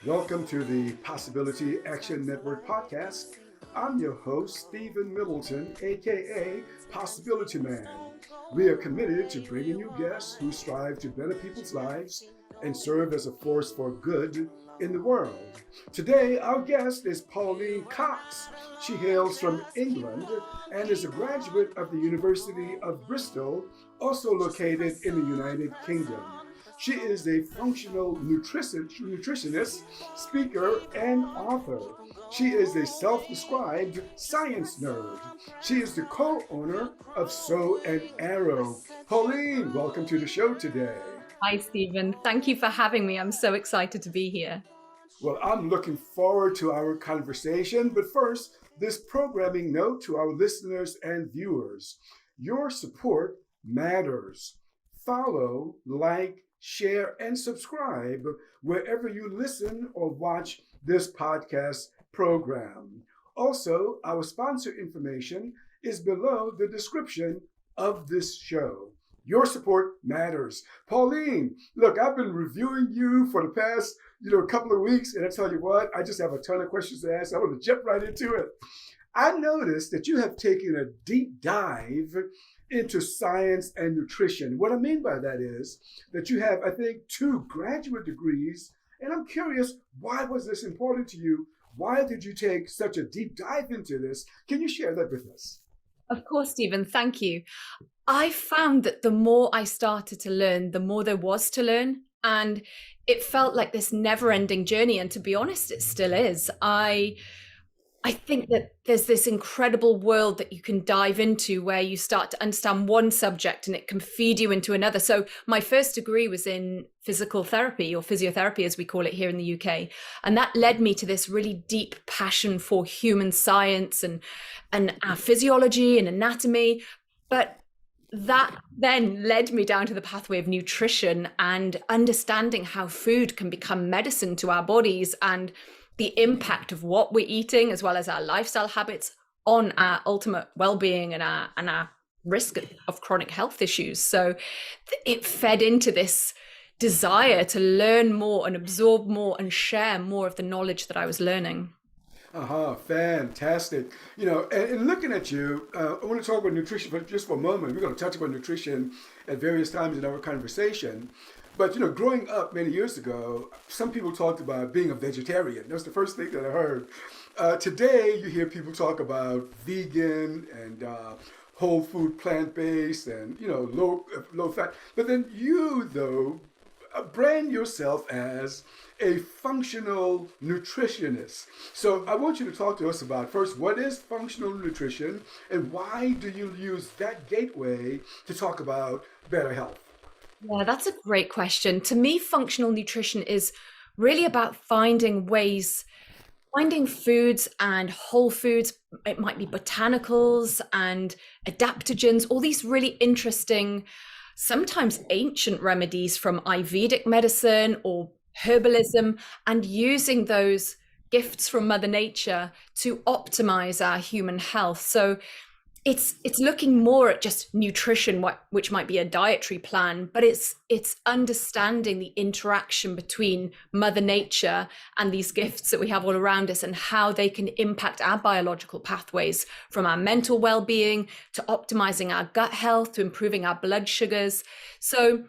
Welcome to the Possibility Action Network podcast. I'm your host, Stephen Middleton, aka Possibility Man. We are committed to bringing you guests who strive to better people's lives and serve as a force for good in the world. Today, our guest is Pauline Cox. She hails from England and is a graduate of the University of Bristol, also located in the United Kingdom. She is a functional nutritionist, speaker, and author. She is a self-described science nerd. She is the co-owner of Sow Arrow. Pauline, welcome to the show today. Hi, Stephen. Thank you for having me. I'm so excited to be here. Well, I'm looking forward to our conversation, but first, this programming note to our listeners and viewers. Your support matters. Follow, like, share, and subscribe wherever you listen or watch this podcast program. Also, our sponsor information is below the description of this show. Your support matters. Pauline, look, I've been reviewing you for the past, couple of weeks, and I tell you what, I just have a ton of questions to ask. I want to jump right into it. I noticed that you have taken a deep dive into science and nutrition. What I mean by that is that you have, I think, 2 graduate degrees, and I'm curious, why was this important to you? Why did you take such a deep dive into this? Can you share that with us? Of course, Stephen. Thank you. I found that the more I started to learn, the more there was to learn. And it felt like this never-ending journey. And to be honest, it still is. I think that there's this incredible world that you can dive into where you start to understand one subject and it can feed you into another. So my first degree was in physical therapy, or physiotherapy as we call it here in the UK. And that led me to this really deep passion for human science and our physiology and anatomy. But that then led me down to the pathway of nutrition and understanding how food can become medicine to our bodies and the impact of what we're eating, as well as our lifestyle habits, on our ultimate well-being and our risk of chronic health issues. So it fed into this desire to learn more and absorb more and share more of the knowledge that I was learning. Fantastic. And looking at you, I want to talk about nutrition for just for a moment. We're going to touch upon nutrition at various times in our conversation. But, growing up many years ago, some people talked about being a vegetarian. That's the first thing that I heard. Today, you hear people talk about vegan and whole food, plant-based and, low fat. But then you, though, brand yourself as a functional nutritionist. So I want you to talk to us about, first, what is functional nutrition and why do you use that gateway to talk about better health? Yeah, that's a great question. To me, functional nutrition is really about finding foods and whole foods. It might be botanicals and adaptogens, all these really interesting, sometimes ancient remedies from Ayurvedic medicine or herbalism, and using those gifts from Mother Nature to optimize our human health. So it's looking more at just nutrition, which might be a dietary plan, but it's understanding the interaction between Mother Nature and these gifts that we have all around us and how they can impact our biological pathways, from our mental well-being to optimizing our gut health to improving our blood sugars. So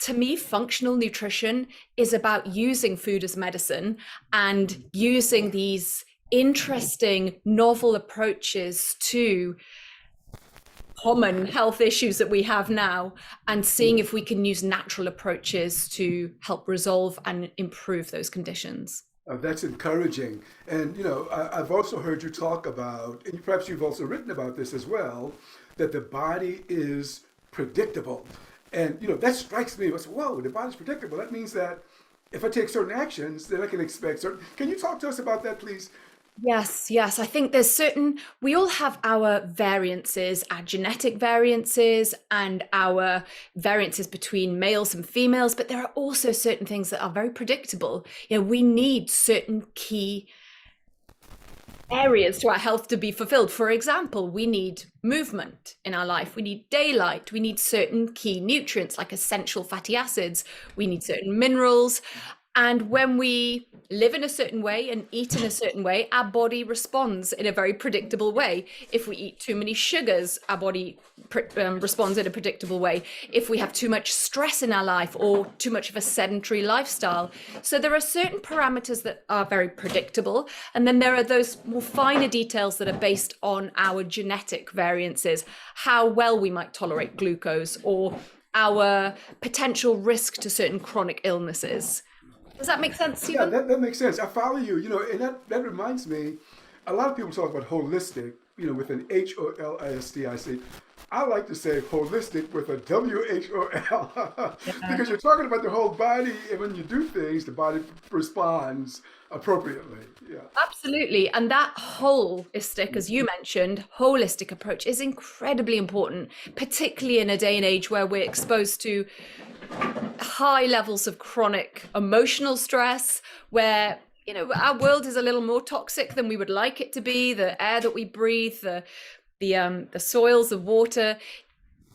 to me, functional nutrition is about using food as medicine and using these interesting, novel approaches to common health issues that we have now, and seeing if we can use natural approaches to help resolve and improve those conditions. That's encouraging. And, I've also heard you talk about, and perhaps you've also written about this as well, that the body is predictable. And, that strikes me as, whoa, the body's predictable. That means that if I take certain actions, then I can expect certain. Can you talk to us about that, please? Yes. I think we all have our variances, our genetic variances and our variances between males and females, but there are also certain things that are very predictable. We need certain key areas to our health to be fulfilled. For example, we need movement in our life. We need daylight. We need certain key nutrients like essential fatty acids. We need certain minerals. And when we live in a certain way and eat in a certain way, our body responds in a very predictable way. If we eat too many sugars, our body responds in a predictable way. If we have too much stress in our life or too much of a sedentary lifestyle. So there are certain parameters that are very predictable. And then there are those more finer details that are based on our genetic variances, how well we might tolerate glucose or our potential risk to certain chronic illnesses. Does that make sense, Yeah, Stephen? that makes sense. I follow you. And that reminds me, a lot of people talk about holistic, with an HOLIST. I like to say holistic with a WHOL Yeah. because you're talking about the whole body, and when you do things, the body responds appropriately. Yeah. Absolutely. And that holistic, as you mentioned, holistic approach is incredibly important, particularly in a day and age where we're exposed to high levels of chronic emotional stress, where our world is a little more toxic than we would like it to be. The air that we breathe, the soils, the water.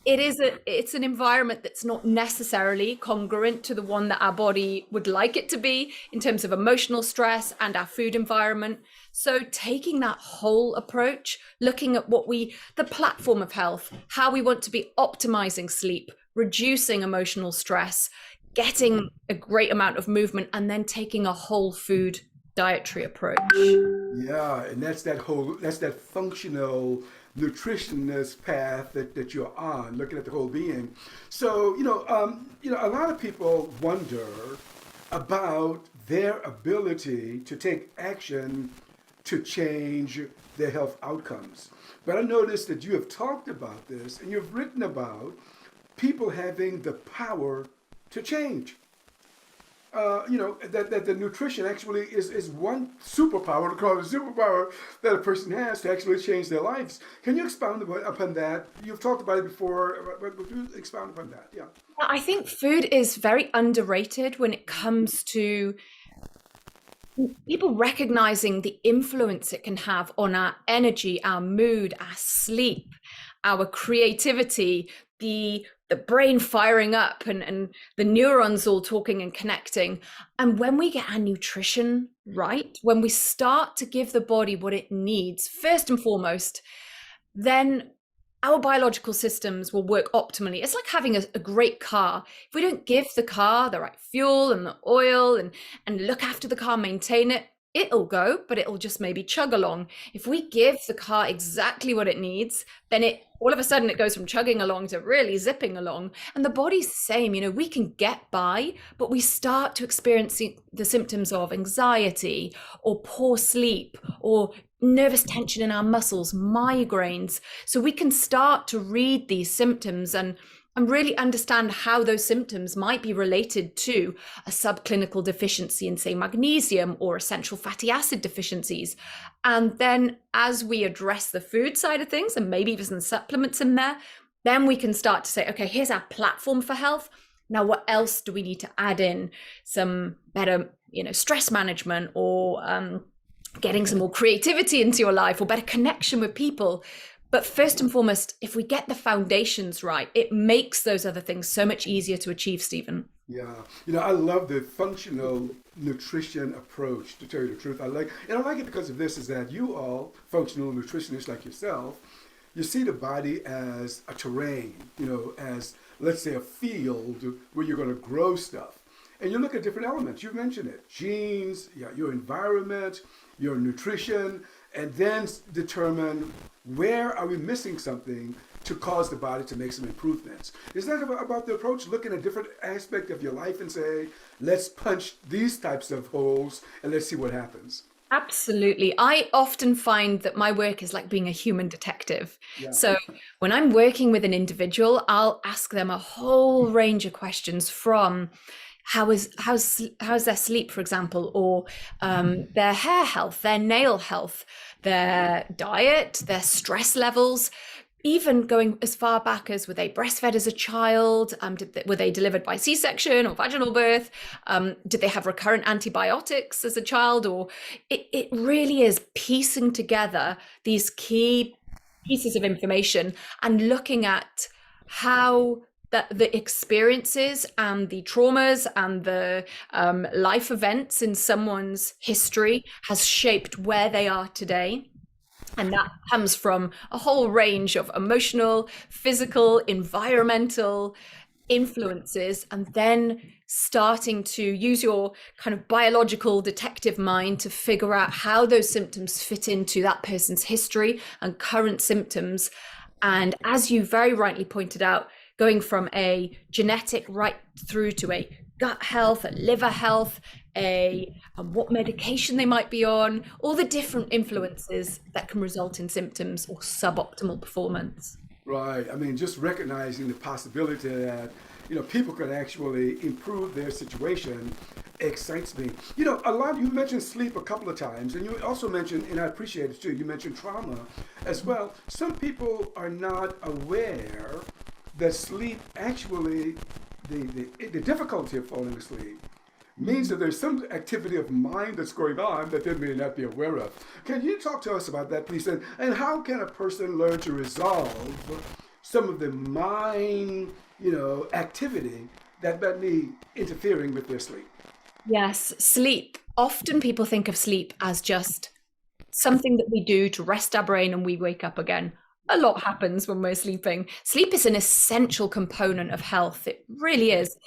It's an environment that's not necessarily congruent to the one that our body would like it to be in terms of emotional stress and our food environment. So taking that whole approach, looking at the platform of health, how we want to be optimizing sleep, reducing emotional stress, getting a great amount of movement, and then taking a whole food dietary approach. Yeah, and that's that functional nutritionist path that you're on, looking at the whole being. So, a lot of people wonder about their ability to take action to change their health outcomes. But I noticed that you have talked about this and you've written about people having the power to change. That the nutrition actually is one superpower, to call it a superpower, that a person has to actually change their lives. Can you expound upon that? You've talked about it before, but would you expound upon that? Yeah. I think food is very underrated when it comes to people recognizing the influence it can have on our energy, our mood, our sleep, our creativity, the brain firing up and the neurons all talking and connecting. And when we get our nutrition right, when we start to give the body what it needs, first and foremost, then our biological systems will work optimally. It's like having a great car. If we don't give the car the right fuel and the oil and look after the car, maintain it, it'll go, but it'll just maybe chug along. If we give the car exactly what it needs, then all of a sudden it goes from chugging along to really zipping along. And the body's the same, we can get by, but we start to experience the symptoms of anxiety or poor sleep or nervous tension in our muscles, migraines. So we can start to read these symptoms and really understand how those symptoms might be related to a subclinical deficiency in, say, magnesium or essential fatty acid deficiencies. And then as we address the food side of things, and maybe even some supplements in there, then we can start to say, okay, here's our platform for health. Now, what else do we need to add in? Some better, stress management or getting some more creativity into your life or better connection with people. But first and foremost, if we get the foundations right, it makes those other things so much easier to achieve, Stephen. Yeah. I love the functional nutrition approach, to tell you the truth. I like it because of this, is that you all, functional nutritionists like yourself, you see the body as a terrain, as, let's say, a field where you're going to grow stuff. And you look at different elements. You mentioned it: genes, your environment, your nutrition, and then determine where are we missing something to cause the body to make some improvements. Is that about the approach, looking at different aspect of your life and say, let's punch these types of holes and let's see what happens? Absolutely. I often find that my work is like being a human detective. Yeah. So when I'm working with an individual, I'll ask them a whole range of questions, from how's their sleep, for example, or their hair health, their nail health, their diet, their stress levels, even going as far back as, were they breastfed as a child? Were they delivered by C-section or vaginal birth? Did they have recurrent antibiotics as a child? Or it really is piecing together these key pieces of information and looking at how that the experiences and the traumas and the life events in someone's history has shaped where they are today. And that comes from a whole range of emotional, physical, environmental influences, and then starting to use your kind of biological detective mind to figure out how those symptoms fit into that person's history and current symptoms. And as you very rightly pointed out, going from a genetic right through to a gut health, a liver health, what medication they might be on, all the different influences that can result in symptoms or suboptimal performance. Right. I mean, just recognizing the possibility that, people can actually improve their situation excites me. You mentioned sleep a couple of times, and you also mentioned, and I appreciate it too, you mentioned trauma as well. Some people are not aware that sleep actually, the difficulty of falling asleep means that there's some activity of mind that's going on that they may not be aware of. Can you talk to us about that, please? And how can a person learn to resolve some of the mind, activity that might be interfering with their sleep? Yes, sleep. Often people think of sleep as just something that we do to rest our brain and we wake up again. A lot happens when we're sleeping. Sleep is an essential component of health. It really is.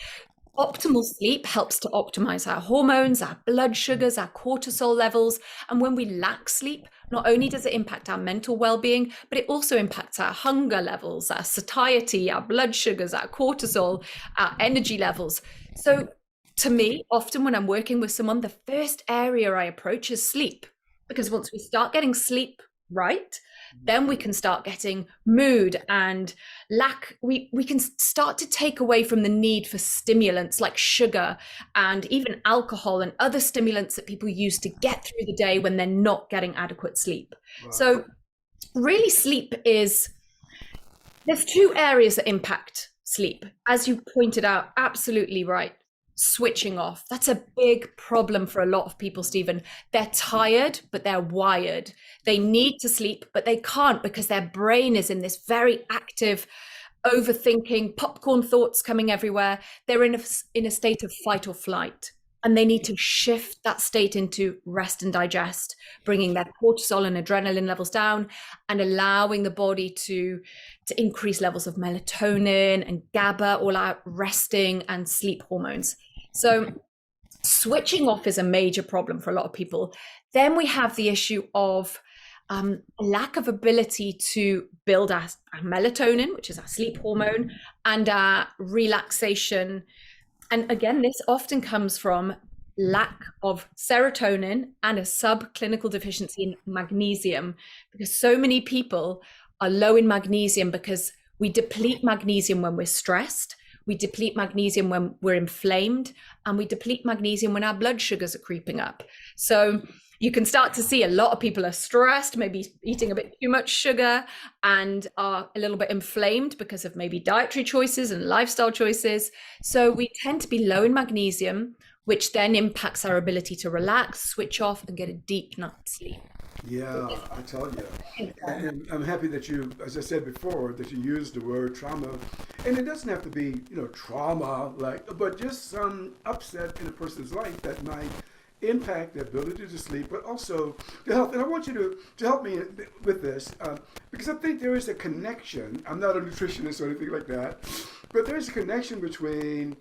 Optimal sleep helps to optimize our hormones, our blood sugars, our cortisol levels. And when we lack sleep, not only does it impact our mental well-being, but it also impacts our hunger levels, our satiety, our blood sugars, our cortisol, our energy levels. So to me, often when I'm working with someone, the first area I approach is sleep. Because once we start getting sleep right, then we can start getting mood and we can start to take away from the need for stimulants like sugar and even alcohol and other stimulants that people use to get through the day when they're not getting adequate sleep. Wow. So really there's two areas that impact sleep. As you pointed out, absolutely right. Switching off. That's a big problem for a lot of people, Stephen. They're tired, but they're wired. They need to sleep, but they can't because their brain is in this very active, overthinking, popcorn thoughts coming everywhere. They're in a state of fight or flight, and they need to shift that state into rest and digest, bringing their cortisol and adrenaline levels down and allowing the body to increase levels of melatonin and GABA, all our resting and sleep hormones. So switching off is a major problem for a lot of people. Then we have the issue of a lack of ability to build our melatonin, which is our sleep hormone, and our relaxation. And again, this often comes from lack of serotonin and a subclinical deficiency in magnesium, because so many people are low in magnesium because we deplete magnesium when we're stressed, we deplete magnesium when we're inflamed, and we deplete magnesium when our blood sugars are creeping up. So you can start to see a lot of people are stressed, maybe eating a bit too much sugar, and are a little bit inflamed because of maybe dietary choices and lifestyle choices. So we tend to be low in magnesium, which then impacts our ability to relax, switch off, and get a deep night's sleep. Yeah, I tell you. And I'm happy that you, as I said before, that you used the word trauma. And it doesn't have to be, trauma, but just some upset in a person's life that might impact the ability to sleep, but also to health. And I want you to help me with this, because I think there is a connection. I'm not a nutritionist or anything like that, but there's a connection between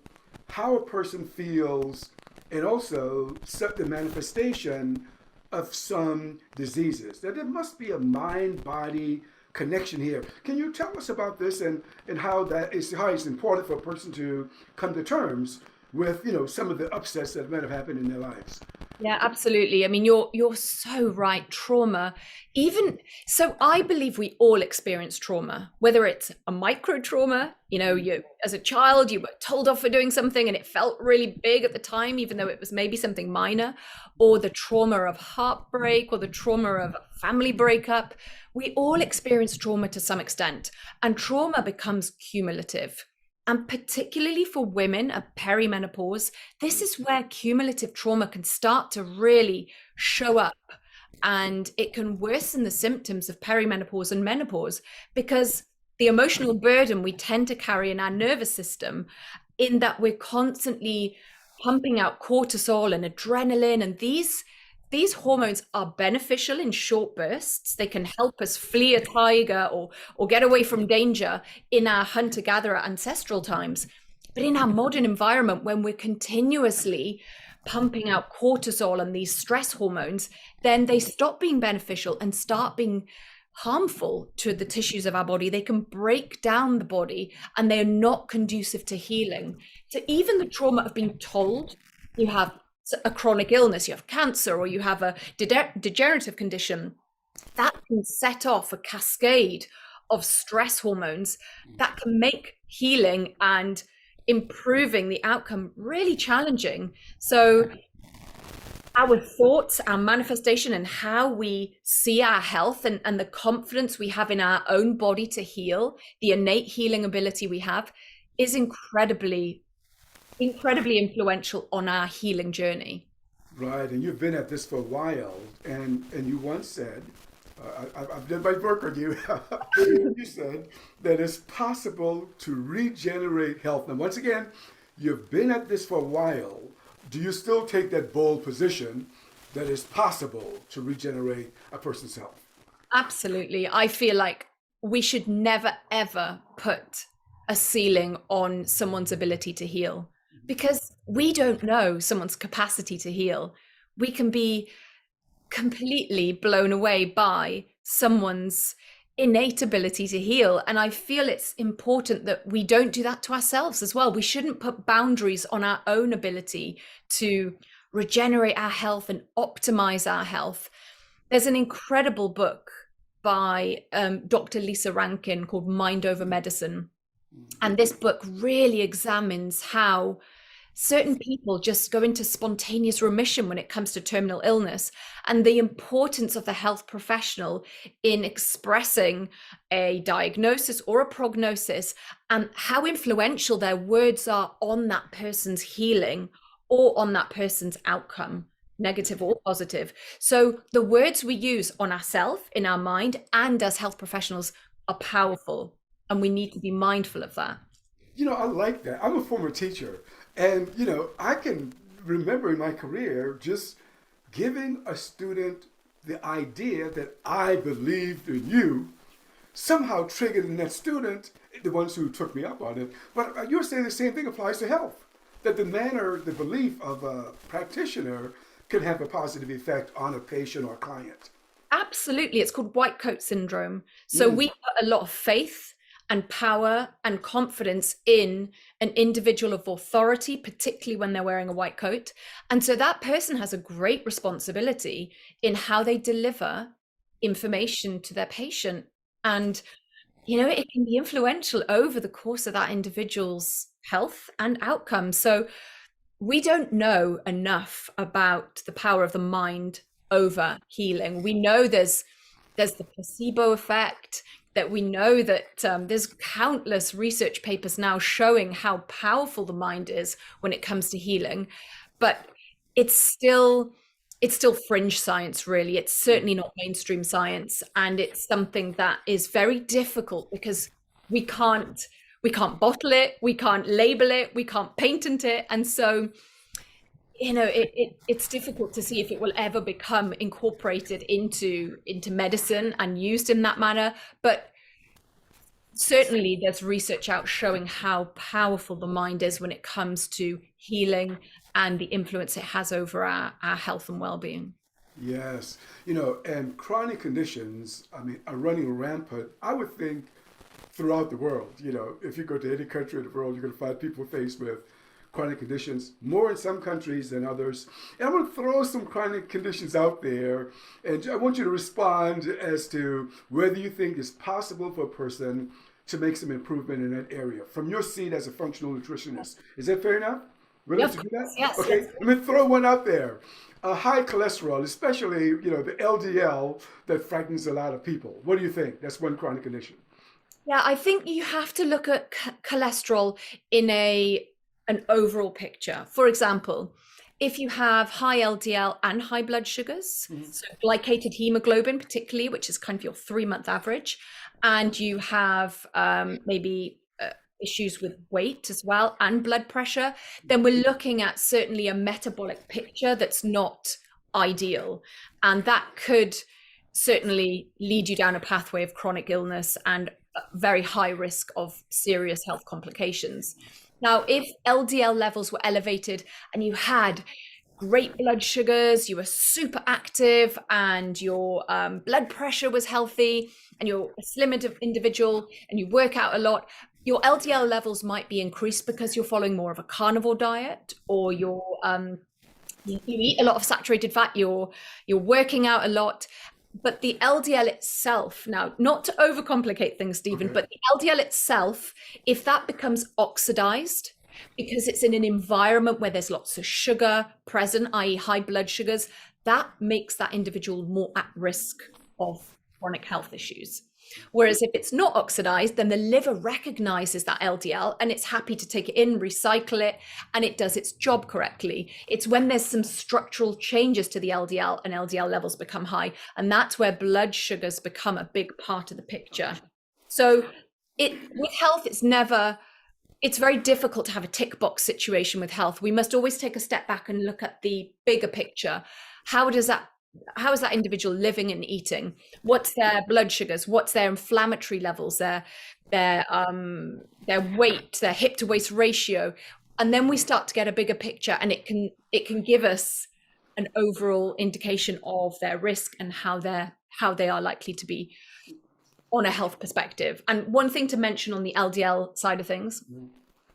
how a person feels and also the manifestation of some diseases. That there must be a mind-body connection here. Can you tell us about this and how it's important for a person to come to terms with some of the upsets that might have happened in their lives? Yeah, absolutely. I mean, you're so right. Trauma, even so, I believe we all experience trauma, whether it's a micro trauma, you as a child, you were told off for doing something and it felt really big at the time, even though it was maybe something minor, or the trauma of heartbreak or the trauma of a family breakup. We all experience trauma to some extent, and trauma becomes cumulative. And particularly for women at perimenopause, this is where cumulative trauma can start to really show up, and it can worsen the symptoms of perimenopause and menopause, because the emotional burden we tend to carry in our nervous system, in that we're constantly pumping out cortisol and adrenaline, and these hormones are beneficial in short bursts. They can help us flee a tiger or get away from danger in our hunter-gatherer ancestral times. But in our modern environment, when we're continuously pumping out cortisol and these stress hormones, then they stop being beneficial and start being harmful to the tissues of our body. They can break down the body, and they're not conducive to healing. So even the trauma of being told you have a chronic illness, you have cancer, or you have a degenerative condition, that can set off a cascade of stress hormones that can make healing and improving the outcome really challenging. So our thoughts, our manifestation, and how we see our health, and the confidence we have in our own body to heal, the innate healing ability we have, is incredibly influential on our healing journey. Right, and you've been at this for a while, and you once said, I've done my work on you. You said that it's possible to regenerate health. Now, once again, you've been at this for a while. Do you still take that bold position that it's possible to regenerate a person's health? Absolutely. I feel like we should never, ever put a ceiling on someone's ability to heal, because we don't know someone's capacity to heal. We can be completely blown away by someone's innate ability to heal. And I feel it's important that we don't do that to ourselves as well. We shouldn't put boundaries on our own ability to regenerate our health and optimize our health. There's an incredible book by Dr. Lisa Rankin called Mind Over Medicine. And this book really examines how certain people just go into spontaneous remission when it comes to terminal illness, and the importance of the health professional in expressing a diagnosis or a prognosis, and how influential their words are on that person's healing or on that person's outcome, negative or positive. So the words we use on ourselves, in our mind, and as health professionals are powerful, and we need to be mindful of that. I like that. I'm a former teacher. And, I can remember in my career just giving a student the idea that I believed in you somehow triggered in that student, the ones who took me up on it. But you're saying the same thing applies to health, that the belief of a practitioner can have a positive effect on a patient or client. Absolutely. It's called white coat syndrome. So we put a lot of faith and power and confidence in an individual of authority, particularly when they're wearing a white coat. And so that person has a great responsibility in how they deliver information to their patient. And, it can be influential over the course of that individual's health and outcomes. So we don't know enough about the power of the mind over healing. We know there's the placebo effect, that we know that there's countless research papers now showing how powerful the mind is when it comes to healing, but it's still fringe science, really. It's certainly not mainstream science, and it's something that is very difficult because we can't bottle it, we can't label it, we can't patent it, and so it's difficult to see if it will ever become incorporated into medicine and used in that manner. But certainly there's research out showing how powerful the mind is when it comes to healing and the influence it has over our health and well-being. Yes. And chronic conditions, are running rampant, I would think, throughout the world. If you go to any country in the world, you're going to find people faced with chronic conditions, more in some countries than others. And I'm going to throw some chronic conditions out there, and I want you to respond as to whether you think it's possible for a person to make some improvement in that area from your seat as a functional nutritionist. Is that fair enough? Willing to do that? Yes. Okay, let me throw one out there. High cholesterol, especially, the LDL that frightens a lot of people. What do you think? That's one chronic condition. Yeah, I think you have to look at cholesterol in an overall picture. For example, if you have high LDL and high blood sugars, so glycated hemoglobin particularly, which is kind of your 3-month average, and you have maybe issues with weight as well and blood pressure, then we're looking at certainly a metabolic picture that's not ideal. And that could certainly lead you down a pathway of chronic illness and very high risk of serious health complications. Now, if LDL levels were elevated and you had great blood sugars, you were super active, and your blood pressure was healthy, and you're a slim individual, and you work out a lot, your LDL levels might be increased because you're following more of a carnivore diet, or you eat a lot of saturated fat, you're working out a lot. But the LDL itself, now, not to overcomplicate things, Stephen, but the LDL itself, if that becomes oxidized, because it's in an environment where there's lots of sugar present, i.e. high blood sugars, that makes that individual more at risk of chronic health issues. Whereas if it's not oxidized, then the liver recognizes that LDL and it's happy to take it in, recycle it, and it does its job correctly. It's when there's some structural changes to the LDL and LDL levels become high, and that's where blood sugars become a big part of the picture. So with health, it's very difficult to have a tick box situation with health. We must always take a step back and look at the bigger picture. How is that individual living and eating? What's their blood sugars? What's their inflammatory levels? Their weight, their hip to waist ratio? And then we start to get a bigger picture, and it can give us an overall indication of their risk and how they are likely to be on a health perspective. And one thing to mention on the LDL side of things,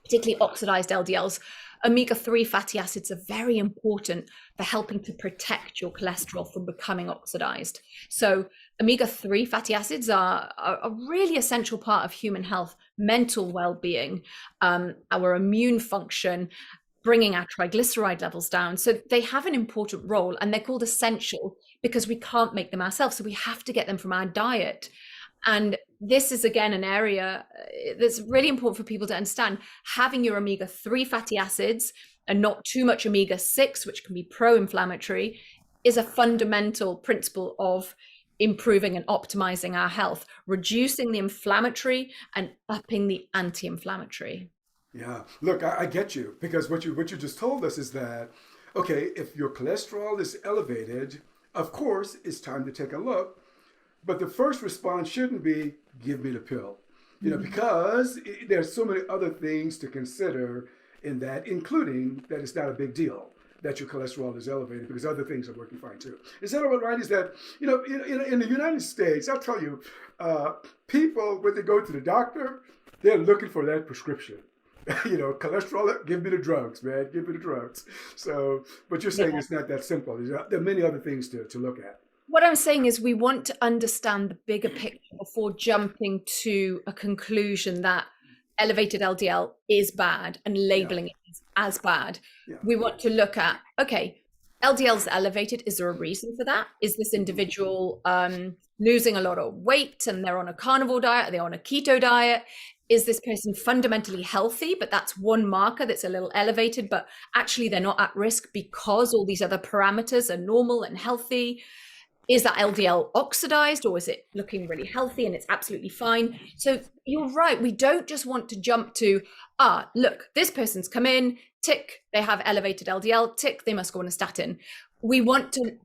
particularly oxidized LDLs, omega-3 fatty acids are very important for helping to protect your cholesterol from becoming oxidized. So omega-3 fatty acids are a really essential part of human health, mental well-being, our immune function, bringing our triglyceride levels down. So they have an important role, and they're called essential because we can't make them ourselves. So we have to get them from our diet. And this is, again, an area that's really important for people to understand. Having your omega-3 fatty acids and not too much omega-6, which can be pro-inflammatory, is a fundamental principle of improving and optimizing our health, reducing the inflammatory and upping the anti-inflammatory. Yeah, look, I get you, because what you just told us is that, okay, if your cholesterol is elevated, of course, it's time to take a look. But the first response shouldn't be, give me the pill, because there's so many other things to consider in that, including that it's not a big deal that your cholesterol is elevated because other things are working fine too. Is that all right? Is that, in the United States, I'll tell you, people, when they go to the doctor, they're looking for that prescription. Cholesterol, give me the drugs, man, give me the drugs. So, but you're saying it's not that simple. There are many other things to look at. What I'm saying is we want to understand the bigger picture before jumping to a conclusion that elevated LDL is bad and labeling it as bad. Yeah. We want to look at, okay, LDL is elevated. Is there a reason for that? Is this individual losing a lot of weight and they're on a carnivore diet? Are they on a keto diet? Is this person fundamentally healthy, but that's one marker that's a little elevated, but actually they're not at risk because all these other parameters are normal and healthy? Is that LDL oxidized, or is it looking really healthy and it's absolutely fine? So you're right. We don't just want to jump to, look, this person's come in, tick, they have elevated LDL, tick, they must go on a statin. We want to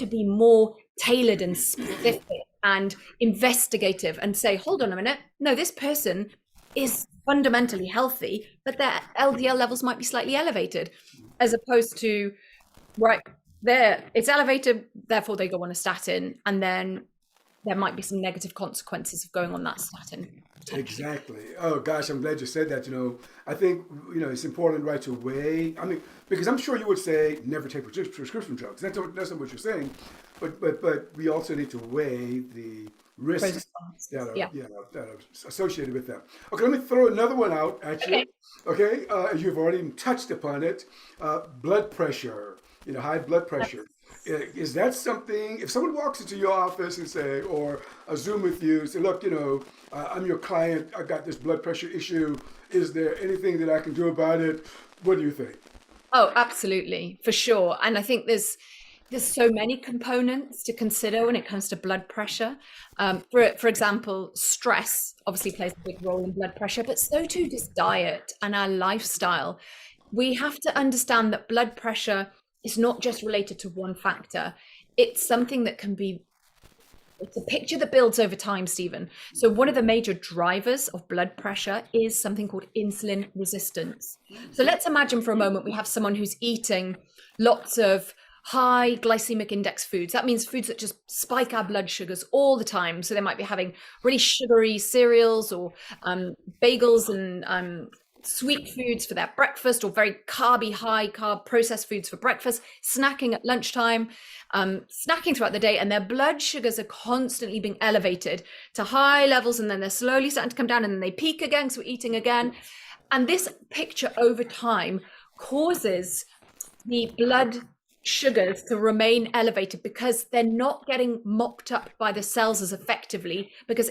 be more tailored and specific and investigative and say, hold on a minute. No, this person is fundamentally healthy, but their LDL levels might be slightly elevated, as opposed to, right, it's elevated, therefore they go on a statin, and then there might be some negative consequences of going on that statin. Exactly. Oh gosh, I'm glad you said that. I think it's important, right, to weigh. I mean, because I'm sure you would say never take prescription drugs. That's not what you're saying, but we also need to weigh the risks that are associated with them. Okay, let me throw another one out at you. Okay, you've already touched upon it. Blood pressure. High blood pressure. Is that something, if someone walks into your office and say, or a Zoom with you, say, look, I'm your client, I got this blood pressure issue. Is there anything that I can do about it? What do you think? Oh, absolutely, for sure. And I think there's There's so many components to consider when it comes to blood pressure. For example, stress obviously plays a big role in blood pressure, but so too does diet and our lifestyle. We have to understand that blood pressure is not just related to one factor. It's something that can be, it's a picture that builds over time, Stephen. So one of the major drivers of blood pressure is something called insulin resistance. So let's imagine for a moment we have someone who's eating lots of high glycemic index foods. That means foods that just spike our blood sugars all the time. So they might be having really sugary cereals or bagels and sweet foods for their breakfast, or very carby, high carb processed foods for breakfast, snacking at lunchtime, snacking throughout the day, and their blood sugars are constantly being elevated to high levels, and then they're slowly starting to come down, and then they peak again, so we're eating again. And this picture over time causes the blood sugars to remain elevated because they're not getting mopped up by the cells as effectively, because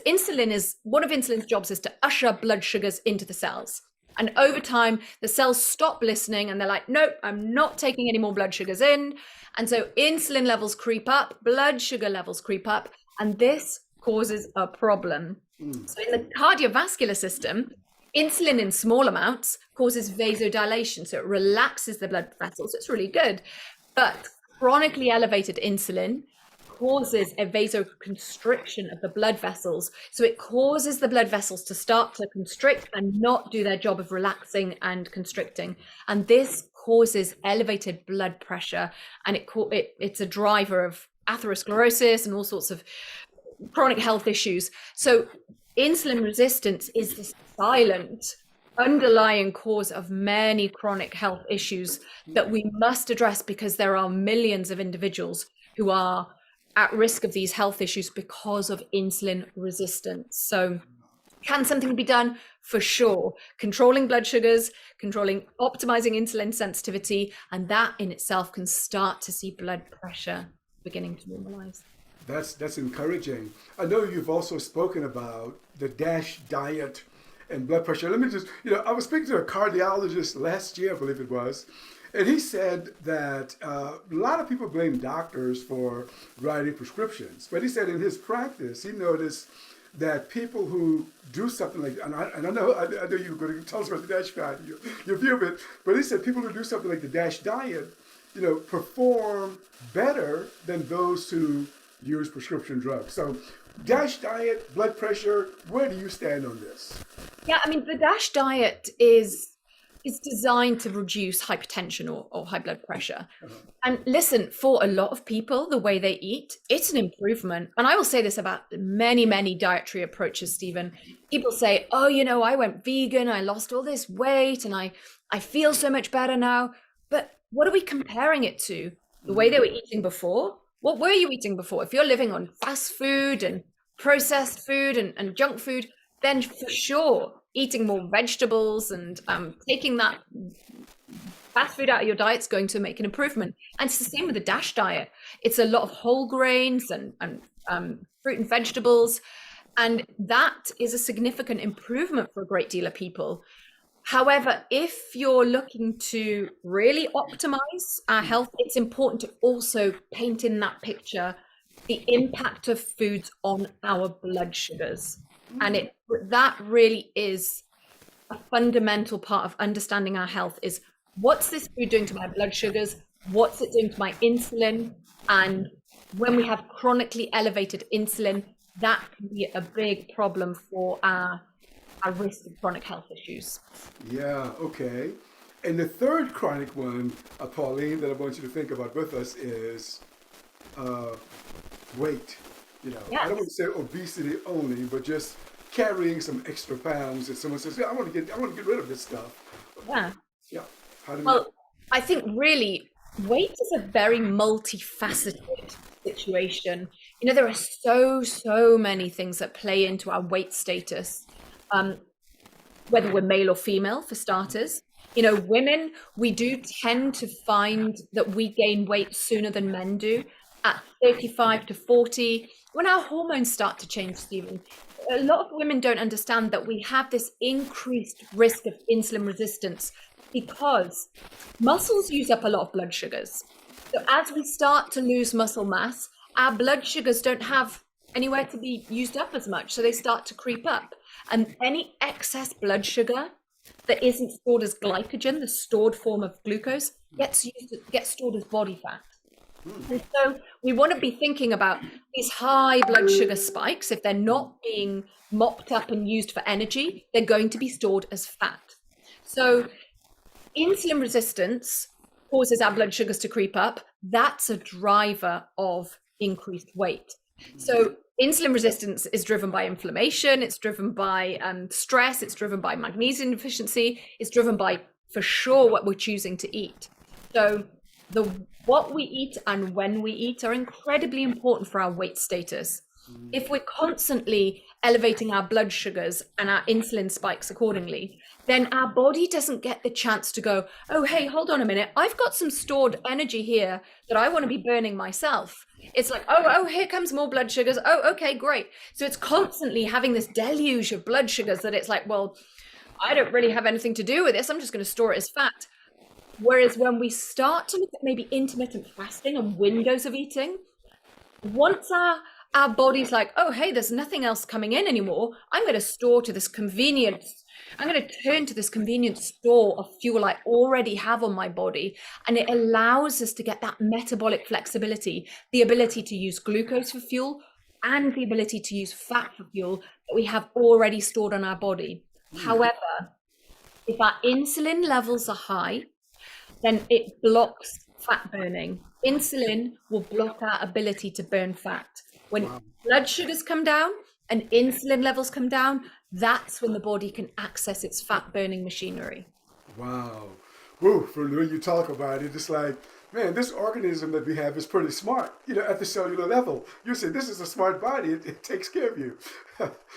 one of insulin's jobs is to usher blood sugars into the cells. And over time, the cells stop listening and they're like, nope, I'm not taking any more blood sugars in. And so insulin levels creep up, blood sugar levels creep up, and this causes a problem. So in the cardiovascular system, insulin in small amounts causes vasodilation. So it relaxes the blood vessels. It's really good. But chronically elevated insulin causes a vasoconstriction of the blood vessels. So it causes the blood vessels to start to constrict and not do their job of relaxing and constricting. And this causes elevated blood pressure. And it's a driver of atherosclerosis and all sorts of chronic health issues. So insulin resistance is the silent underlying cause of many chronic health issues that we must address, because there are millions of individuals who are at risk of these health issues because of insulin resistance. So can something be done? For sure. Controlling blood sugars, optimizing insulin sensitivity, and that in itself can start to see blood pressure beginning to normalize. That's encouraging. I know you've also spoken about the DASH diet and blood pressure. Let me just, I was speaking to a cardiologist last year, I believe it was, and he said that a lot of people blame doctors for writing prescriptions. But he said in his practice, he noticed that people who do something like, and I know you were going to tell us about the DASH diet, your view of it, but he said people who do something like the DASH diet, perform better than those who use prescription drugs. So DASH diet, blood pressure, where do you stand on this? Yeah, I mean, the DASH diet is designed to reduce hypertension or high blood pressure. And listen, for a lot of people, the way they eat, it's an improvement. And I will say this about many, many dietary approaches, Stephen. People say, oh, I went vegan, I lost all this weight, and I feel so much better now. But what are we comparing it to? The way they were eating before? What were you eating before? If you're living on fast food and processed food and junk food, then for sure, eating more vegetables and taking that fast food out of your diet is going to make an improvement. And it's the same with the DASH diet. It's a lot of whole grains and fruit and vegetables. And that is a significant improvement for a great deal of people. However, if you're looking to really optimize our health, it's important to also paint in that picture the impact of foods on our blood sugars. And that really is a fundamental part of understanding our health, is what's this food doing to my blood sugars? What's it doing to my insulin? And when we have chronically elevated insulin, that can be a big problem for our risk of chronic health issues. Yeah, okay. And the third chronic one, Pauline, that I want you to think about with us is weight. Yes. I don't want to say obesity only, but just carrying some extra pounds. And someone says, "Yeah, I want to get rid of this stuff." Yeah. Yeah. I think really weight is a very multifaceted situation. There are so many things that play into our weight status. Whether we're male or female, for starters. Women, we do tend to find that we gain weight sooner than men do at 35 to 40, when our hormones start to change, Stephen. A lot of women don't understand that we have this increased risk of insulin resistance because muscles use up a lot of blood sugars. So as we start to lose muscle mass, our blood sugars don't have anywhere to be used up as much. So they start to creep up. And any excess blood sugar that isn't stored as glycogen, the stored form of glucose, gets stored as body fat. And so we want to be thinking about these high blood sugar spikes. If they're not being mopped up and used for energy, they're going to be stored as fat. So insulin resistance causes our blood sugars to creep up. That's a driver of increased weight. So insulin resistance is driven by inflammation, it's driven by stress, it's driven by magnesium deficiency, it's driven by, for sure, what we're choosing to eat. So what we eat and when we eat are incredibly important for our weight status. If we're constantly elevating our blood sugars and our insulin spikes accordingly, then our body doesn't get the chance to go, oh, hey, hold on a minute. I've got some stored energy here that I want to be burning myself. It's like, oh, here comes more blood sugars. Oh, okay, great. So it's constantly having this deluge of blood sugars that it's like, well, I don't really have anything to do with this. I'm just going to store it as fat. Whereas when we start to look at maybe intermittent fasting and windows of eating, once our body's like, oh, hey, there's nothing else coming in anymore, I'm going to turn to this convenient store of fuel I already have on my body. And it allows us to get that metabolic flexibility, the ability to use glucose for fuel and the ability to use fat for fuel that we have already stored on our body. However, if our insulin levels are high, then it blocks fat burning. Insulin will block our ability to burn fat. When blood sugars come down and insulin levels come down, that's when the body can access its fat burning machinery. Wow. Woo, from the way you talk about it, it's like, man, this organism that we have is pretty smart, at the cellular level. You say this is a smart body, it takes care of you.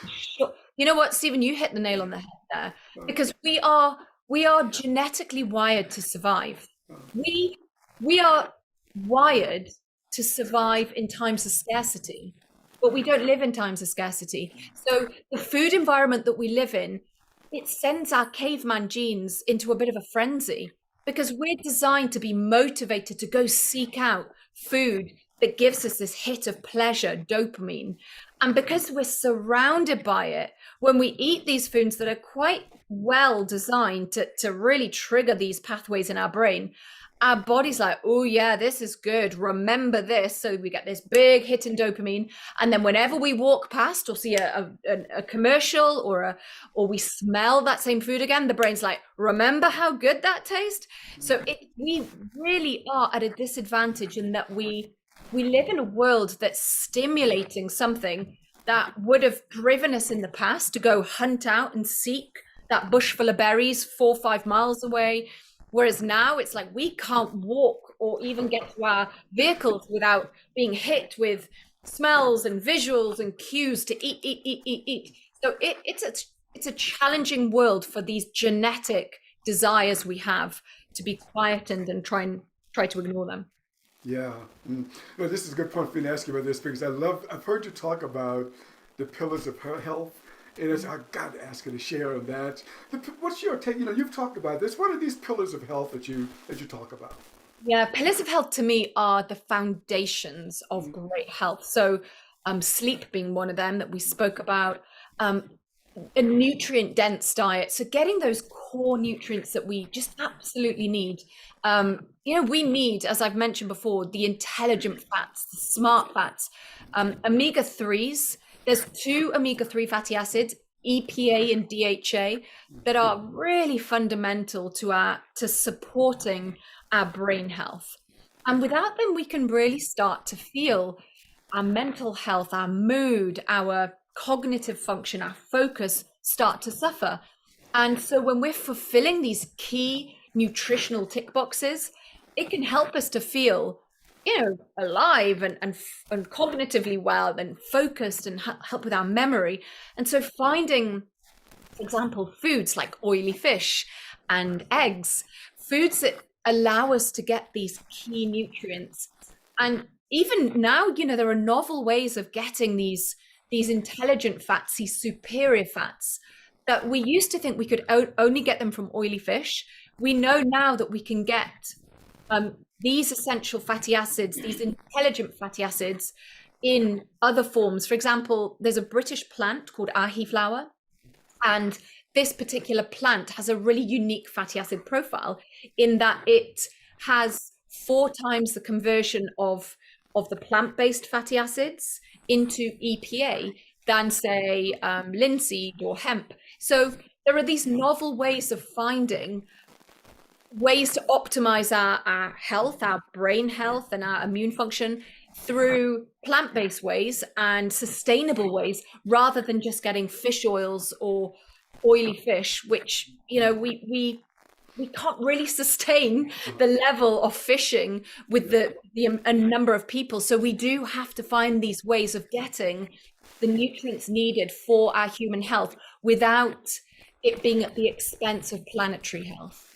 Sure. You know what, Stephen, you hit the nail on the head there, because we are genetically wired to survive. We are wired to survive in times of scarcity, but we don't live in times of scarcity. So the food environment that we live in, it sends our caveman genes into a bit of a frenzy, because we're designed to be motivated to go seek out food that gives us this hit of pleasure, dopamine. And because we're surrounded by it, when we eat these foods that are quite well designed to really trigger these pathways in our brain, our body's like, oh yeah, this is good. Remember this. So we get this big hit in dopamine. And then whenever we walk past or see a commercial or we smell that same food again, the brain's like, remember how good that tastes? So we really are at a disadvantage in that we live in a world that's stimulating something that would have driven us in the past to go hunt out and seek that bush full of berries 4 or 5 miles away. Whereas now it's like we can't walk or even get to our vehicles without being hit with smells and visuals and cues to eat. So it's a challenging world for these genetic desires we have to be quietened and try to ignore them. Yeah. Well, this is a good point for me to ask you about this, because I've heard you talk about the pillars of health. And I've got to ask you to share on that. What's your take? You've talked about this. What are these pillars of health that you talk about? Yeah, pillars of health to me are the foundations of great health. So sleep being one of them that we spoke about. A nutrient-dense diet. So getting those core nutrients that we just absolutely need. We need, as I've mentioned before, the intelligent fats, the smart fats, omega-3s. There's 2 omega-3 fatty acids, EPA and DHA, that are really fundamental to supporting our brain health. And without them, we can really start to feel our mental health, our mood, our cognitive function, our focus start to suffer. And so when we're fulfilling these key nutritional tick boxes, it can help us to feel alive and cognitively well and focused and help with our memory. And so finding, for example, foods like oily fish and eggs, foods that allow us to get these key nutrients. And even now, there are novel ways of getting these intelligent fats, these superior fats that we used to think we could only get them from oily fish. We know now that we can get these essential fatty acids, these intelligent fatty acids, in other forms. For example, there's a British plant called ahi flower, and this particular plant has a really unique fatty acid profile in that it has 4 times the conversion of the plant-based fatty acids into EPA than, say, linseed or hemp. So there are these novel ways of finding ways to optimize our health, our brain health, and our immune function through plant-based ways and sustainable ways, rather than just getting fish oils or oily fish, which, you know, we can't really sustain the level of fishing with a number of people. So we do have to find these ways of getting the nutrients needed for our human health without it being at the expense of planetary health.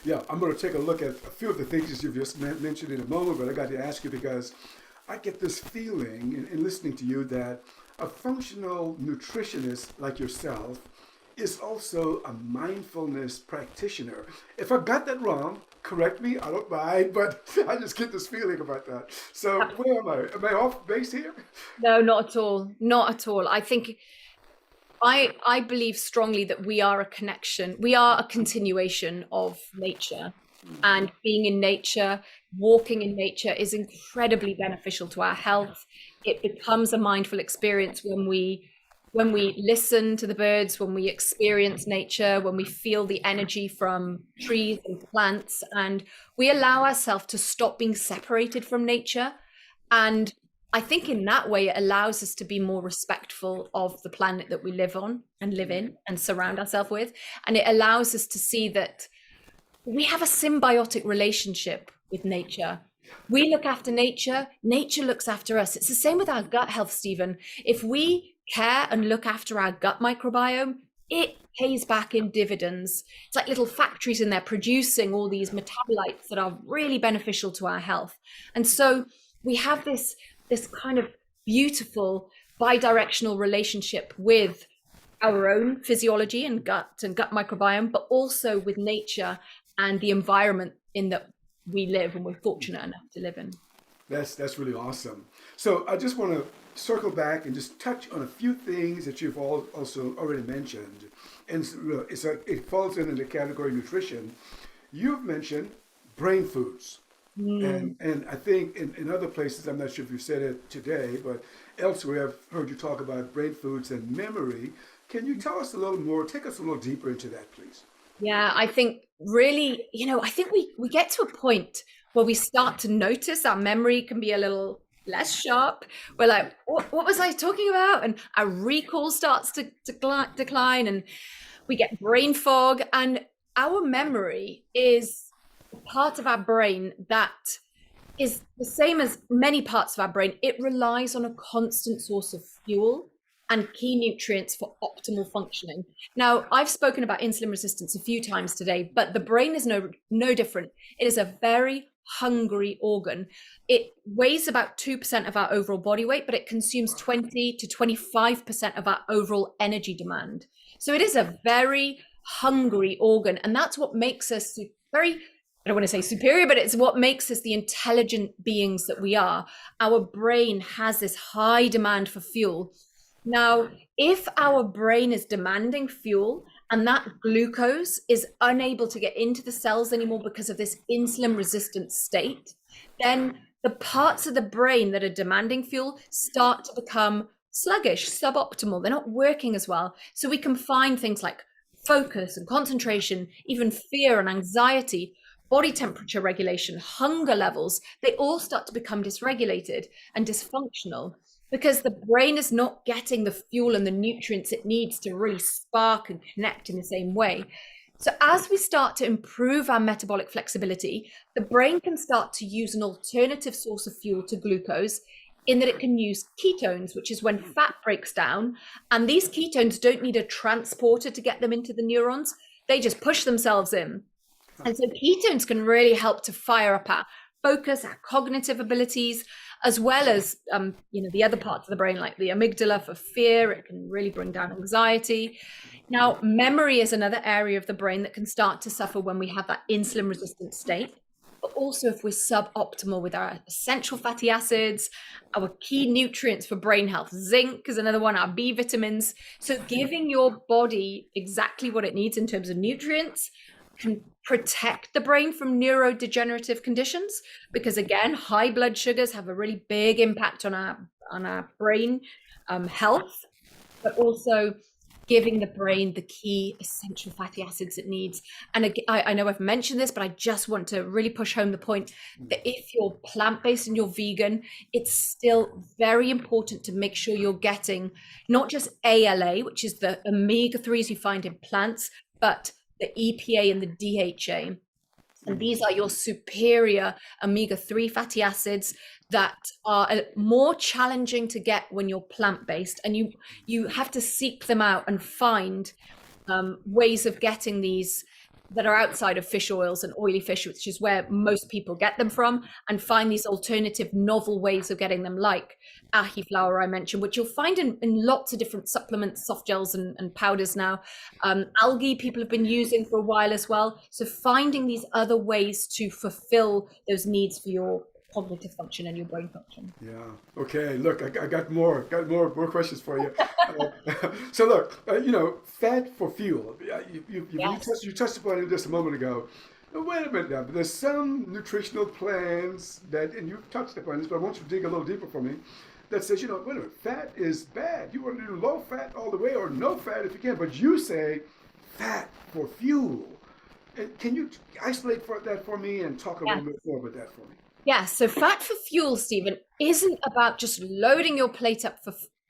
Yeah, I'm going to take a look at a few of the things that you've just mentioned in a moment, but I got to ask you because I get this feeling in listening to you that a functional nutritionist like yourself is also a mindfulness practitioner. If I got that wrong, correct me, I don't mind, but I just get this feeling about that. So where am I? Am I off base here? No, not at all. Not at all. I think I believe strongly that we are a connection. We are a continuation of nature, and being in nature, walking in nature is incredibly beneficial to our health. It becomes a mindful experience when we listen to the birds, when we experience nature, when we feel the energy from trees and plants, and we allow ourselves to stop being separated from nature. And I think in that way, it allows us to be more respectful of the planet that we live on and live in and surround ourselves with. And it allows us to see that we have a symbiotic relationship with nature. We look after nature, nature looks after us. It's the same with our gut health, Stephen. If we care and look after our gut microbiome, it pays back in dividends. It's like little factories in there producing all these metabolites that are really beneficial to our health. And so we have this kind of beautiful bi-directional relationship with our own physiology and gut microbiome, but also with nature and the environment in that we live and we're fortunate enough to live in. That's really awesome. So I just want to circle back and just touch on a few things that you've also already mentioned. And it falls in the category nutrition. You've mentioned brain foods. And I think in other places, I'm not sure if you said it today, but elsewhere I've heard you talk about brain foods and memory. Can you tell us a little more, take us a little deeper into that, please? Yeah, I think really, I think we get to a point where we start to notice our memory can be a little less sharp. We're like, what was I talking about? And our recall starts to decline, and we get brain fog. And our memory is a part of our brain that is the same as many parts of our brain. It relies on a constant source of fuel and key nutrients for optimal functioning. Now, I've spoken about insulin resistance a few times today, but the brain is no different. It is a very hungry organ. It weighs about 2% of our overall body weight, but it consumes 20 to 25% of our overall energy demand. So it is a very hungry organ, and that's what makes us very, I don't want to say superior, but it's what makes us the intelligent beings that we are. Our brain has this high demand for fuel. Now, if our brain is demanding fuel and that glucose is unable to get into the cells anymore because of this insulin resistant state, then the parts of the brain that are demanding fuel start to become sluggish, suboptimal. They're not working as well. So we can find things like focus and concentration, even fear and anxiety, body temperature regulation, hunger levels. They all start to become dysregulated and dysfunctional, because the brain is not getting the fuel and the nutrients it needs to really spark and connect in the same way. So as we start to improve our metabolic flexibility, the brain can start to use an alternative source of fuel to glucose, in that it can use ketones, which is when fat breaks down. And these ketones don't need a transporter to get them into the neurons. They just push themselves in. And so ketones can really help to fire up our focus, our cognitive abilities, as well as the other parts of the brain, like the amygdala for fear. It can really bring down anxiety. Now, memory is another area of the brain that can start to suffer when we have that insulin resistant state. but also if we're suboptimal with our essential fatty acids, our key nutrients for brain health. Zinc is another one, our B vitamins. So giving your body exactly what it needs in terms of nutrients can protect the brain from neurodegenerative conditions, because again, high blood sugars have a really big impact on our brain health, but also giving the brain the key essential fatty acids it needs. And again, I know I've mentioned this, but I just want to really push home the point that if you're plant-based and you're vegan, it's still very important to make sure you're getting not just ALA, which is the omega-3s you find in plants, but the EPA and the DHA. And these are your superior omega-3 fatty acids that are more challenging to get when you're plant-based. And you have to seek them out and find ways of getting these that are outside of fish oils and oily fish, which is where most people get them from, and find these alternative novel ways of getting them, like ahi flower I mentioned, which you'll find in lots of different supplements, soft gels and powders now. Algae people have been using for a while as well. So finding these other ways to fulfill those needs for your cognitive function and your brain function. Yeah. Okay. Look, I got more questions for you. So look, fat for fuel. Yes. You touched upon it just a moment ago. Now, wait a minute now. There's some nutritional plans that, and you've touched upon this, but I want you to dig a little deeper for me. That says, wait a minute, fat is bad. You want to do low fat all the way, or no fat if you can. But you say fat for fuel. And can you isolate that for me and talk a little bit more about that for me? Yeah, so fat for fuel, Stephen, isn't about just loading your plate up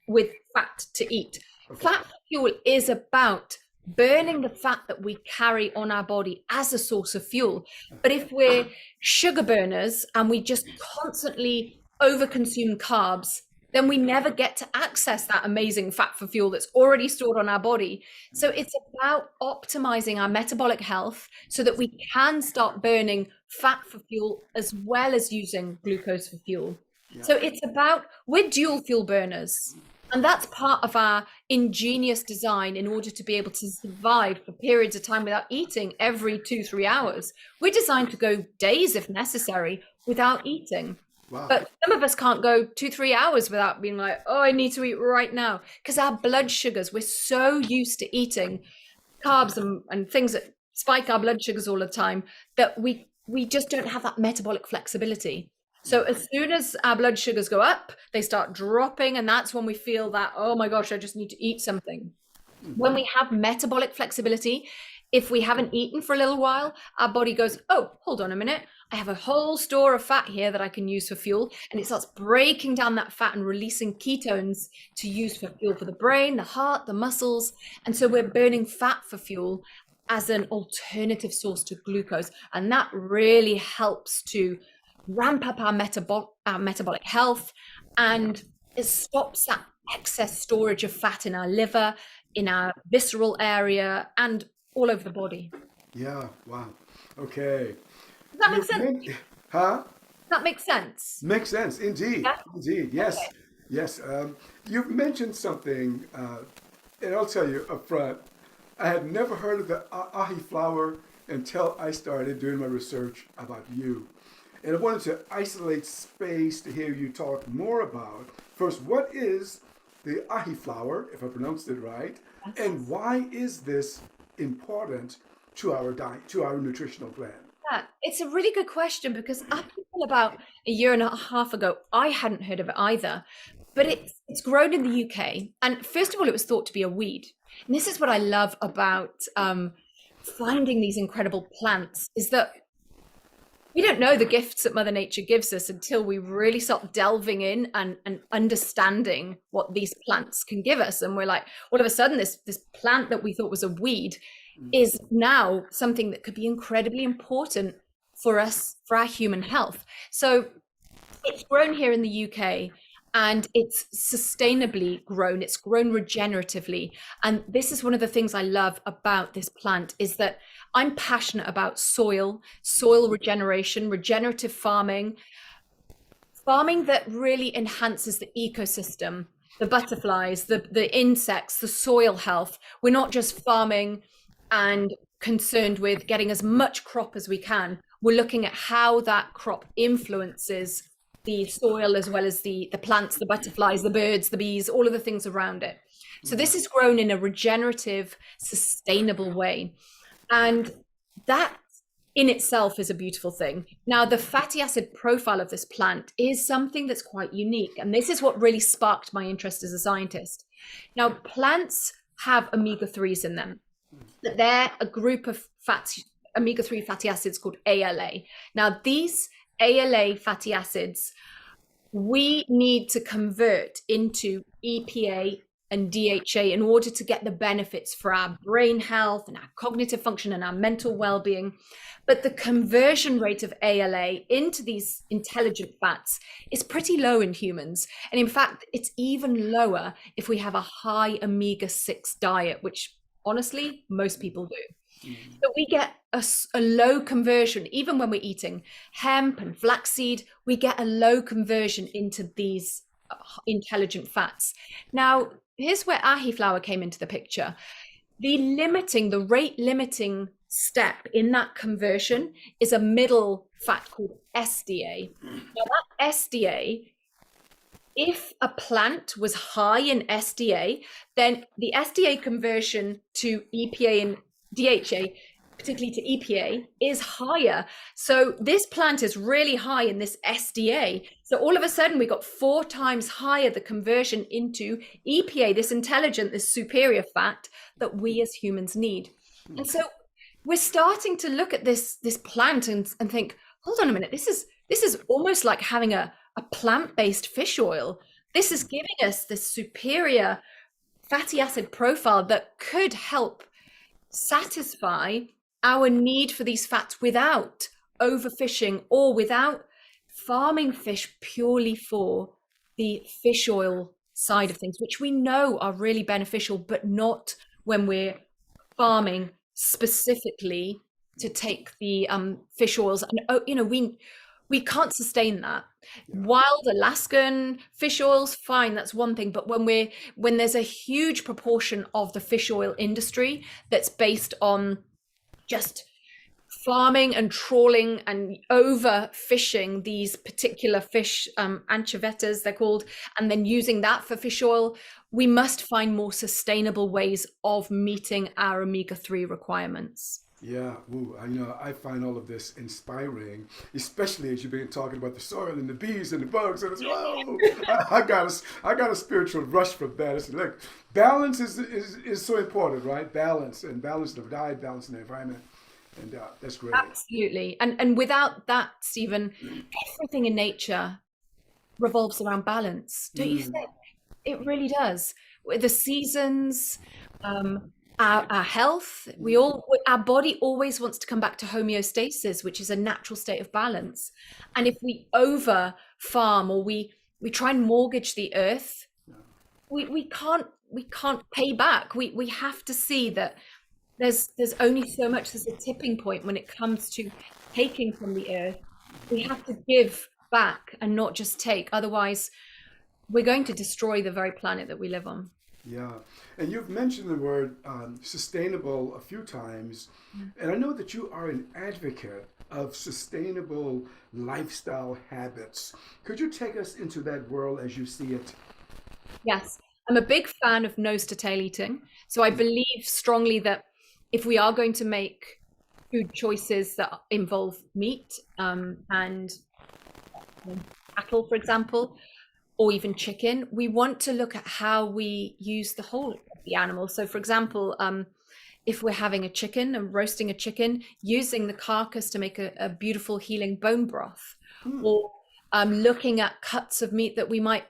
with fat to eat. Okay. Fat for fuel is about burning the fat that we carry on our body as a source of fuel. But if we're sugar burners and we just constantly overconsume carbs, then we never get to access that amazing fat for fuel that's already stored on our body. So it's about optimizing our metabolic health so that we can start burning fat for fuel as well as using glucose for fuel. Yeah. So it's about, we're dual fuel burners. And that's part of our ingenious design in order to be able to survive for periods of time without eating every 2-3 hours. We're designed to go days if necessary without eating. Wow. But some of us can't go 2-3 hours without being like, oh, I need to eat right now. Because our blood sugars, we're so used to eating carbs and things that spike our blood sugars all the time that we just don't have that metabolic flexibility. So as soon as our blood sugars go up, they start dropping. And that's when we feel that, oh my gosh, I just need to eat something. When we have metabolic flexibility, if we haven't eaten for a little while, our body goes, oh, hold on a minute. I have a whole store of fat here that I can use for fuel. And it starts breaking down that fat and releasing ketones to use for fuel for the brain, the heart, the muscles. And so we're burning fat for fuel as an alternative source to glucose. And that really helps to ramp up our metabolic health, and it stops that excess storage of fat in our liver, in our visceral area, and all over the body. Yeah. Wow. Okay. Does that make sense? Huh? That makes sense. Makes sense. Indeed. Yeah? Indeed. Yes. Okay. Yes. You've mentioned something, and I'll tell you up front, I had never heard of the ahi flower until I started doing my research about you. And I wanted to isolate space to hear you talk more about, first, what is the ahi flower, if I pronounced it right, and why is this important to our diet, to our nutritional plan? Yeah, it's a really good question, because up until about a year and a half ago, I hadn't heard of it either. But it's grown in the UK. And first of all, it was thought to be a weed. And this is what I love about finding these incredible plants, is that we don't know the gifts that Mother Nature gives us until we really start delving in and understanding what these plants can give us. And we're like, all of a sudden, this plant that we thought was a weed is now something that could be incredibly important for us, for our human health. So it's grown here in the UK, and it's sustainably grown. It's grown regeneratively. And this is one of the things I love about this plant, is that I'm passionate about soil regeneration, regenerative farming that really enhances the ecosystem, the butterflies, the insects, the soil health. We're not just farming and concerned with getting as much crop as we can. we're looking at how that crop influences the soil, as well as the plants, the butterflies, the birds, the bees, all of the things around it. So this is grown in a regenerative, sustainable way. And that in itself is a beautiful thing. Now, the fatty acid profile of this plant is something that's quite unique. And this is what really sparked my interest as a scientist. Now, plants have omega-3s in them. They're a group of omega-3 fatty acids called ALA. Now, these ALA fatty acids, we need to convert into EPA and DHA in order to get the benefits for our brain health and our cognitive function and our mental well-being. But the conversion rate of ALA into these intelligent fats is pretty low in humans. And in fact, it's even lower if we have a high omega-6 diet, which honestly, most people do. So we get a low conversion. Even when we're eating hemp and flaxseed, we get a low conversion into these intelligent fats. Now, here's where ahi flour came into the picture. The rate limiting step in that conversion is a middle fat called SDA. Now, that SDA, if a plant was high in SDA, then the SDA conversion to EPA and DHA, particularly to EPA, is higher. So this plant is really high in this SDA. So all of a sudden we got 4 times higher the conversion into EPA, this intelligent, this superior fat that we as humans need. And so we're starting to look at this plant and think, hold on a minute, this is almost like having a plant-based fish oil. This is giving us this superior fatty acid profile that could help satisfy our need for these fats without overfishing or without farming fish purely for the fish oil side of things, which we know are really beneficial, but not when we're farming specifically to take the fish oils. And we can't sustain that. Wild Alaskan fish oils, fine, that's one thing. But when there's a huge proportion of the fish oil industry that's based on just farming and trawling and overfishing these particular fish, anchovetas they're called, and then using that for fish oil, we must find more sustainable ways of meeting our omega-3 requirements. Yeah, I find all of this inspiring, especially as you've been talking about the soil and the bees and the bugs, and it's, whoa, I got a spiritual rush from that. It's like, balance is so important, right? Balance in the diet, balance in the environment, and that's great. Absolutely, and without that, Stephen, everything in nature revolves around balance, don't you think? It really does. With the seasons, our health, our body always wants to come back to homeostasis, which is a natural state of balance. And if we over farm or we try and mortgage the earth, we can't pay back. We have to see that there's only so much. There's a tipping point when it comes to taking from the earth. We have to give back and not just take. Otherwise, we're going to destroy the very planet that we live on. Yeah, and you've mentioned the word sustainable a few times, and I know that you are an advocate of sustainable lifestyle habits. Could you take us into that world as you see it? Yes, I'm a big fan of nose to tail eating. So I believe strongly that if we are going to make food choices that involve meat and cattle, for example, or even chicken, we want to look at how we use the whole of the animal. So for example, if we're having a chicken and roasting a chicken, using the carcass to make a beautiful healing bone broth, or looking at cuts of meat that we might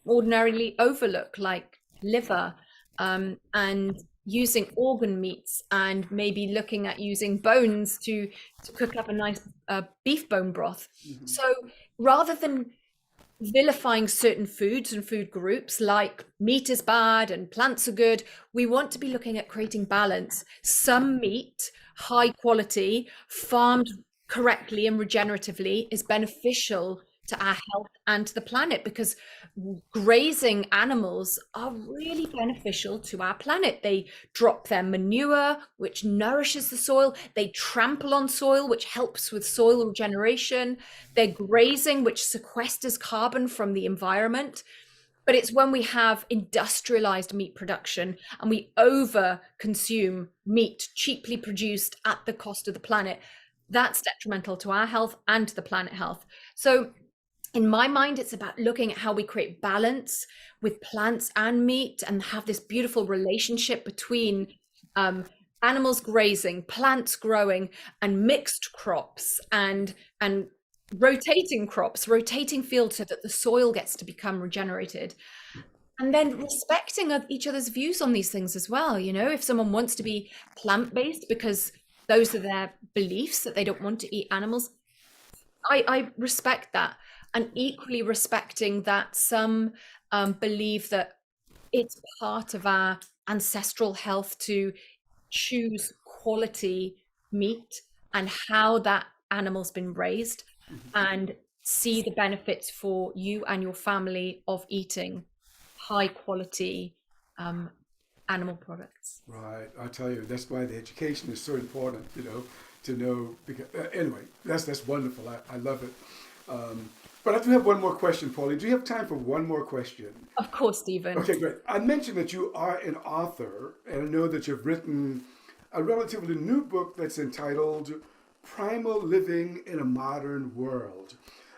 ordinarily overlook, like liver, and using organ meats, and maybe looking at using bones to cook up a nice beef bone broth. So rather than vilifying certain foods and food groups like meat is bad and plants are good, we want to be looking at creating balance. Some meat, high quality, farmed correctly and regeneratively, is beneficial to our health and to the planet, because grazing animals are really beneficial to our planet. They drop their manure, which nourishes the soil. They trample on soil, which helps with soil regeneration. They're grazing, which sequesters carbon from the environment. But it's when we have industrialized meat production and we over consume meat cheaply produced at the cost of the planet, that's detrimental to our health and to the planet health. So in my mind, it's about looking at how we create balance with plants and meat and have this beautiful relationship between animals grazing, plants growing, and mixed crops and rotating crops, rotating fields, so that the soil gets to become regenerated. And then respecting each other's views on these things as well. You know, if someone wants to be plant-based because those are their beliefs, that they don't want to eat animals, I respect that. And equally respecting that some believe that it's part of our ancestral health to choose quality meat and how that animal's been raised, and see the benefits for you and your family of eating high quality animal products. Right. I tell you, that's why the education is so important, to know. Because, anyway, that's wonderful. I love it. But I do have one more question, Pauline. Do you have time for one more question? Of course, Stephen. Okay, great. I mentioned that you are an author, and I know that you've written a relatively new book that's entitled Primal Living in a Modern World.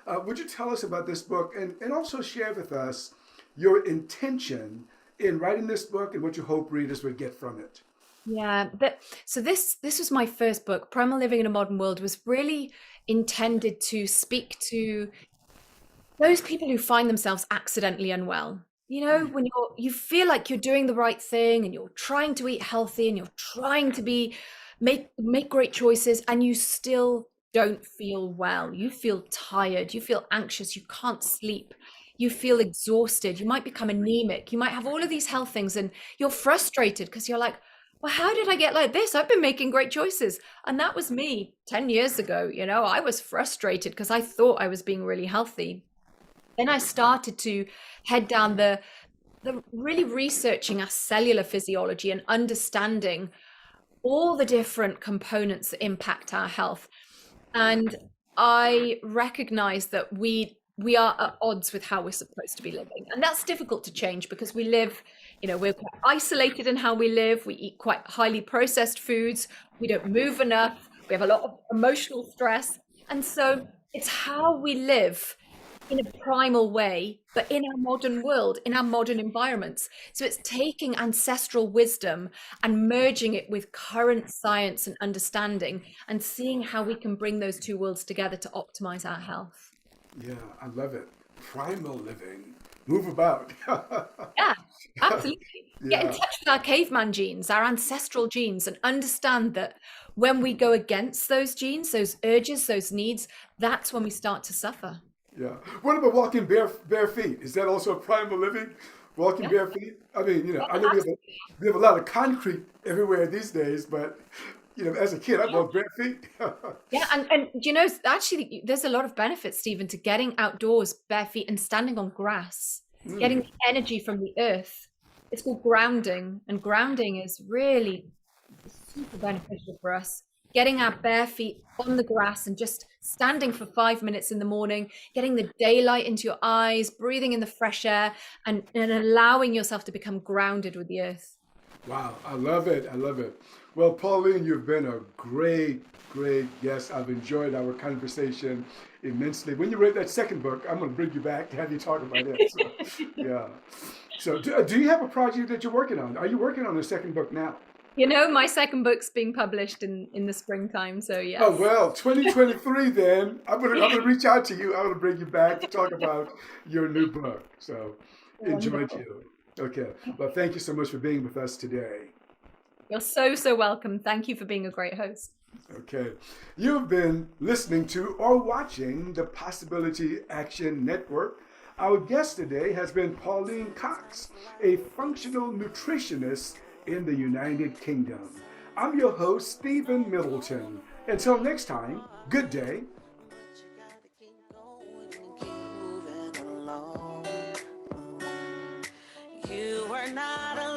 Would you tell us about this book and also share with us your intention in writing this book and what you hope readers would get from it? Yeah, so this was my first book. Primal Living in a Modern World was really intended to speak to those people who find themselves accidentally unwell. You know, when you feel like you're doing the right thing and you're trying to eat healthy and you're trying to make great choices, and you still don't feel well. You feel tired, you feel anxious, you can't sleep, you feel exhausted, you might become anemic, you might have all of these health things, and you're frustrated because you're like, well, how did I get like this? I've been making great choices. And that was me 10 years ago. You know, I was frustrated because I thought I was being really healthy. Then I started to head down the really researching our cellular physiology and understanding all the different components that impact our health. And I recognize that we are at odds with how we're supposed to be living. And that's difficult to change because we live, we're quite isolated in how we live. We eat quite highly processed foods. We don't move enough. We have a lot of emotional stress. And so it's how we live in a primal way, but in our modern world, in our modern environments. So it's taking ancestral wisdom and merging it with current science and understanding and seeing how we can bring those two worlds together to optimize our health. Yeah, I love it. Primal living. Move about. Yeah, absolutely. Yeah. Get in touch with our caveman genes, our ancestral genes, and understand that when we go against those genes, those urges, those needs, that's when we start to suffer. Yeah. What about walking bare feet? Is that also a primal living? Walking bare feet? I mean, I know we have a lot of concrete everywhere these days, but as a kid, I walked bare feet. Yeah, and actually, there's a lot of benefits, Stephen, to getting outdoors bare feet and standing on grass, getting the energy from the earth. It's called grounding, and grounding is really super beneficial for us. Getting our bare feet on the grass and just standing for 5 minutes in the morning, getting the daylight into your eyes, breathing in the fresh air, and allowing yourself to become grounded with the earth. Wow, I love it. I love it. Well, Pauline, you've been a great, great guest. I've enjoyed our conversation immensely. When you read that second book, I'm going to bring you back to have you talk about it. So, yeah. So do you have a project that you're working on? Are you working on a second book now? My second book's being published in the springtime, so yes. Oh, well, 2023 then. I'm gonna reach out to you. I'm going to bring you back to talk about your new book. So enjoyed you. Okay. Well, thank you so much for being with us today. You're so welcome. Thank you for being a great host. Okay. You've been listening to or watching the Possibility Action Network. Our guest today has been Pauline Cox, a functional nutritionist in the United Kingdom. I'm your host, Stephen Middleton. Until next time, good day. you're not alone.